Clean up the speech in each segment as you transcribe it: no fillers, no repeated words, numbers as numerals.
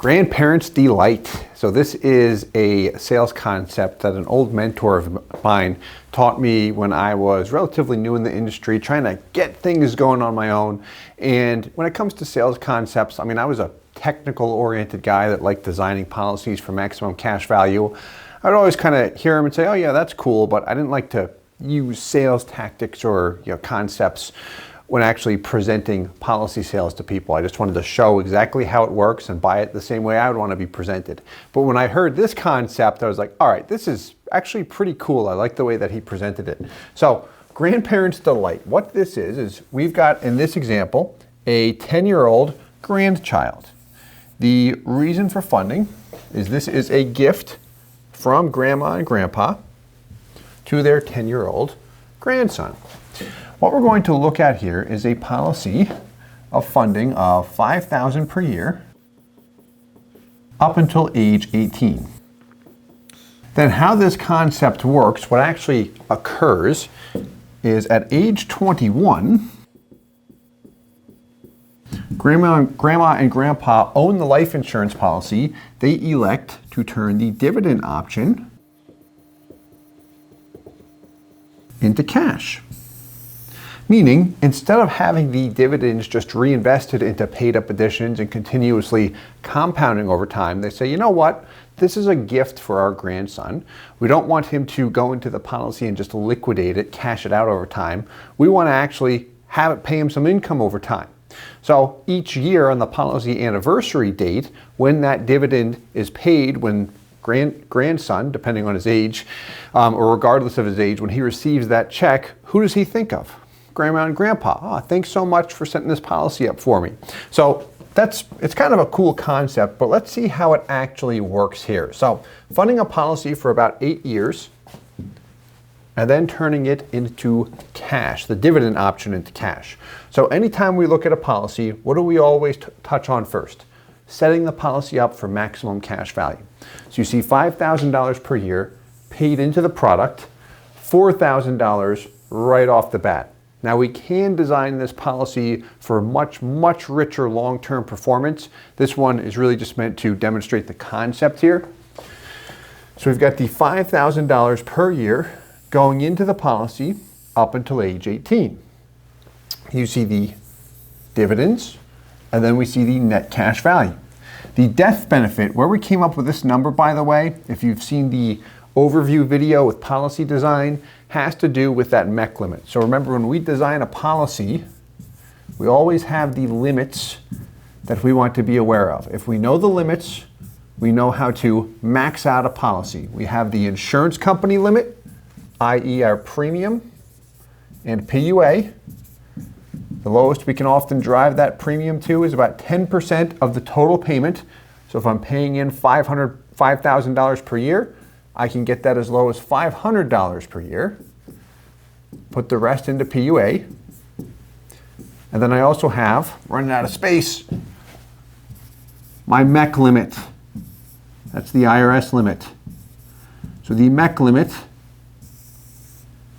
Grandparents' delight. So this is a sales concept that an old mentor of mine taught me when I was relatively new in the industry, trying to get things going on my own. And when it comes to sales concepts, I mean, I was a technical oriented guy that liked designing policies for maximum cash value. I'd always kind of hear him and say, oh yeah, that's cool, but I didn't like to use sales tactics or concepts when actually presenting policy sales to people. I just wanted to show exactly how it works and buy it the same way I would want to be presented. But when I heard this concept, I was like, all right, this is actually pretty cool. I like the way that he presented it. So, grandparents' delight. What this is we've got, in this example, a 10-year-old grandchild. The reason for funding is this is a gift from grandma and grandpa to their 10-year-old grandson. What we're going to look at here is a policy of funding of $5,000 per year up until age 18. Then how this concept works, what actually occurs is at age 21, grandma and grandpa own the life insurance policy. They elect to turn the dividend option into cash. Meaning, instead of having the dividends just reinvested into paid up additions and continuously compounding over time, they say, you know what? This is a gift for our grandson. We don't want him to go into the policy and just liquidate it, cash it out over time. We want to actually have it pay him some income over time. So each year on the policy anniversary date, when that dividend is paid, when grandson, depending on his age, or regardless of his age, when he receives that check, who does he think of? Grandma and grandpa. Oh, thanks so much for setting this policy up for me. So it's kind of a cool concept, but let's see how it actually works here. So funding a policy for about 8 years and then turning it into cash, the dividend option into cash. So anytime we look at a policy, what do we always touch on first? Setting the policy up for maximum cash value. So you see $5,000 per year paid into the product, $4,000 right off the bat. Now we can design this policy for much, much richer long-term performance. This one is really just meant to demonstrate the concept here. So we've got the $5,000 per year going into the policy up until age 18. You see the dividends, and then we see the net cash value. The death benefit, where we came up with this number, by the way, if you've seen the overview video with policy design, has to do with that MEC limit. So remember, when we design a policy, we always have the limits that we want to be aware of. If we know the limits, we know how to max out a policy. We have the insurance company limit, i.e. our premium and PUA. The lowest we can often drive that premium to is about 10% of the total payment. So if I'm paying in $5,000 per year, I can get that as low as $500 per year, put the rest into PUA, and then I also have, running out of space, my MEC limit. That's the IRS limit. So the MEC limit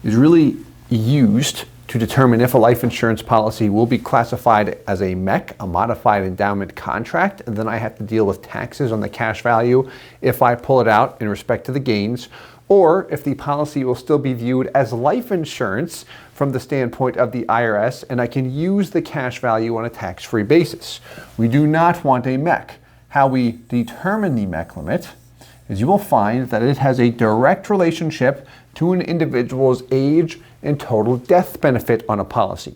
is really used to determine if a life insurance policy will be classified as a MEC, a modified endowment contract, and then I have to deal with taxes on the cash value if I pull it out in respect to the gains, or if the policy will still be viewed as life insurance from the standpoint of the IRS, and I can use the cash value on a tax-free basis. We do not want a MEC. How we determine the MEC limit is you will find that it has a direct relationship to an individual's age and total death benefit on a policy.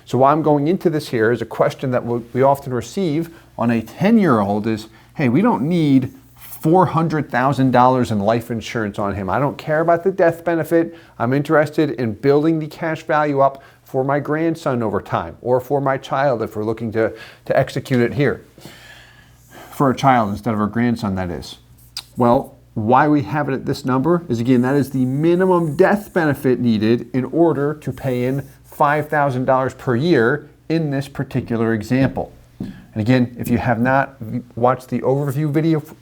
So why I'm going into this here is a question that we often receive on a 10-year-old is, hey, we don't need $400,000 in life insurance on him. I don't care about the death benefit. I'm interested in building the cash value up for my grandson over time, or for my child if we're looking to execute it here. For a child instead of a grandson, that is. Well, why we have it at this number is, again, that is the minimum death benefit needed in order to pay in $5,000 per year in this particular example. And again, if you have not watched the overview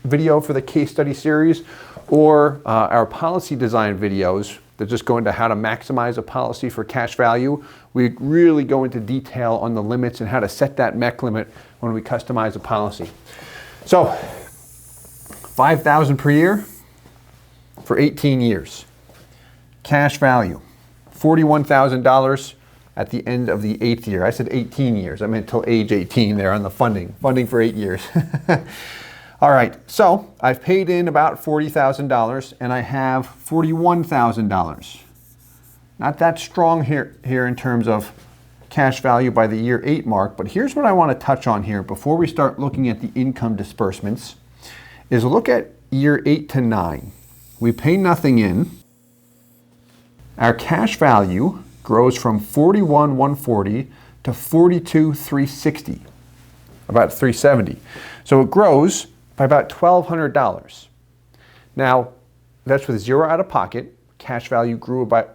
video for the case study series, or our policy design videos that just go into how to maximize a policy for cash value, we really go into detail on the limits and how to set that MEC limit when we customize a policy. So $5,000 per year for 18 years. Cash value, $41,000 at the end of the 8th year. I said 18 years. I meant till age 18 there on the funding for 8 years. All right, so I've paid in about $40,000 and I have $41,000. Not that strong here in terms of cash value by the year 8 mark, but here's what I want to touch on here before we start looking at the income disbursements, is look at year 8 to 9. We pay nothing in. Our cash value grows from $41,140 to $42,360, about $370. So it grows by about $1,200. Now, that's with zero out of pocket. Cash value grew by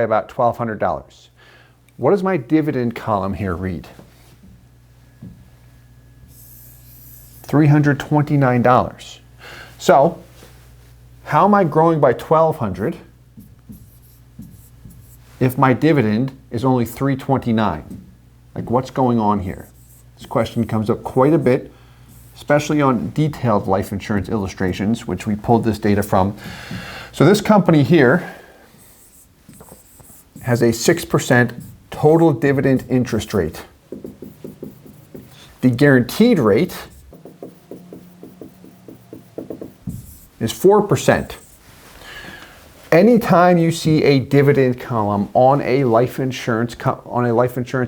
about $1,200. What does my dividend column here read? $329. So, how am I growing by $1,200 if my dividend is only $329? Like, what's going on here? This question comes up quite a bit, especially on detailed life insurance illustrations, which we pulled this data from. So this company here has a 6% total dividend interest rate. The guaranteed rate is 4%. Anytime you see a dividend column on a life insurance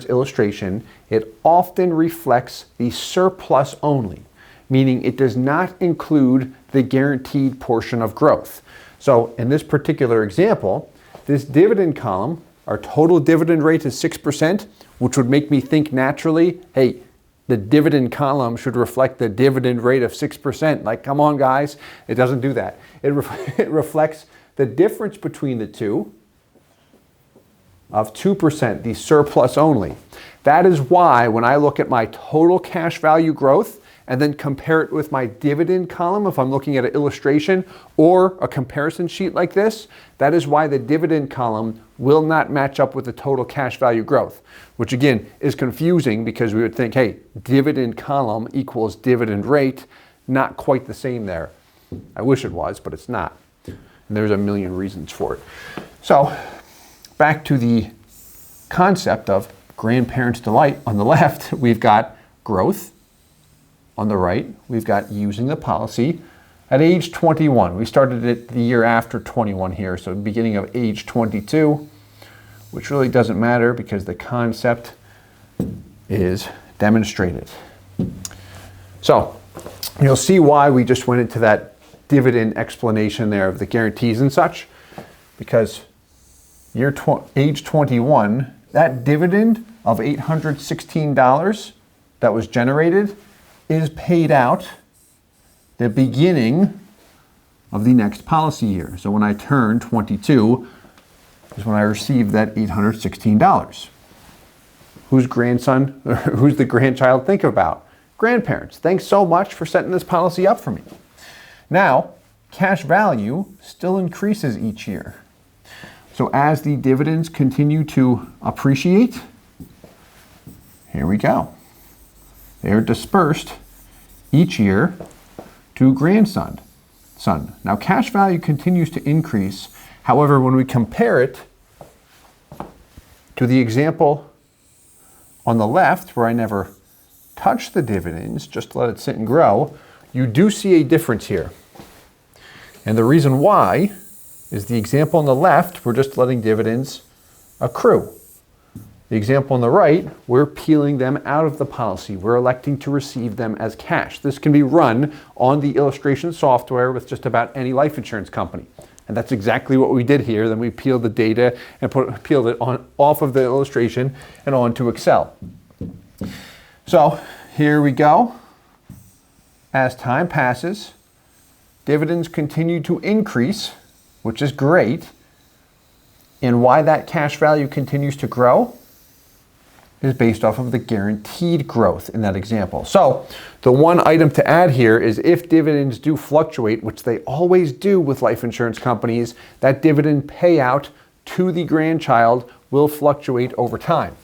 illustration, it often reflects the surplus only, meaning it does not include the guaranteed portion of growth. So in this particular example, this dividend column, our total dividend rate is 6%, which would make me think naturally, hey, the dividend column should reflect the dividend rate of 6%. Like, come on, guys. It doesn't do that. It reflects the difference between the two of 2%, the surplus only. That is why when I look at my total cash value growth and then compare it with my dividend column, if I'm looking at an illustration or a comparison sheet like this, that is why the dividend column will not match up with the total cash value growth, which again is confusing because we would think, hey, dividend column equals dividend rate. Not quite the same there. I wish it was, but it's not. And there's a million reasons for it. So back to the concept of grandparents' delight. On the left, we've got growth. On the right, we've got using the policy at age 21. We started it the year after 21 here, so beginning of age 22, which really doesn't matter because the concept is demonstrated. So you'll see why we just went into that dividend explanation there of the guarantees and such, because age 21, that dividend of $816 that was generated is paid out the beginning of the next policy year. So when I turn 22 is when I receive that $816. Whose grandson, or who's the grandchild think about? Grandparents. Thanks so much for setting this policy up for me. Now, cash value still increases each year. So as the dividends continue to appreciate, here we go. They are dispersed each year to grandson. Now, cash value continues to increase. However, when we compare it to the example on the left, where I never touch the dividends, just let it sit and grow, you do see a difference here. And the reason why is the example on the left, we're just letting dividends accrue. The example on the right, we're peeling them out of the policy. We're electing to receive them as cash. This can be run on the illustration software with just about any life insurance company. And that's exactly what we did here. Then we peeled the data and peeled it off of the illustration and onto Excel. So here we go. As time passes, dividends continue to increase, which is great. And why that cash value continues to grow is based off of the guaranteed growth in that example. So the one item to add here is if dividends do fluctuate, which they always do with life insurance companies, that dividend payout to the grandchild will fluctuate over time.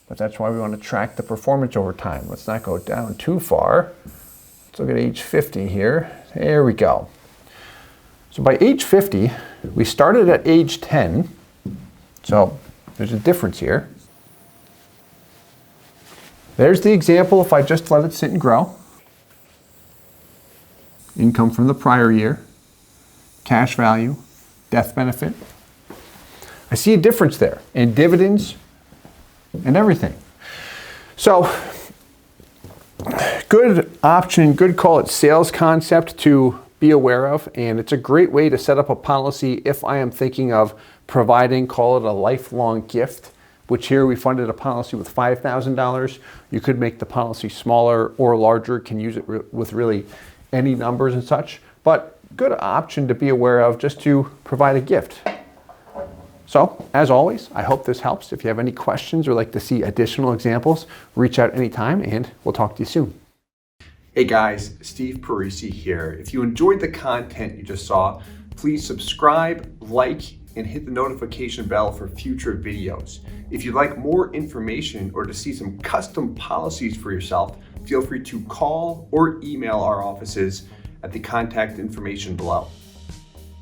But that's why we want to track the performance over time. Let's not go down too far. Let's look at age 50 here. There we go. So by age 50, we started at age 10. So there's a difference here. There's the example if I just let it sit and grow. Income from the prior year, cash value, death benefit. I see a difference there in dividends and everything. So good option, good call it sales concept to be aware of, and it's a great way to set up a policy if I am thinking of providing, call it a lifelong gift, which here we funded a policy with $5,000. You could make the policy smaller or larger, can use it with really any numbers and such, but good option to be aware of just to provide a gift. So, as always, I hope this helps. If you have any questions or like to see additional examples, reach out anytime and we'll talk to you soon. Hey guys, Steve Parisi here. If you enjoyed the content you just saw, please subscribe, like, and hit the notification bell for future videos. If you'd like more information or to see some custom policies for yourself, feel free to call or email our offices at the contact information below.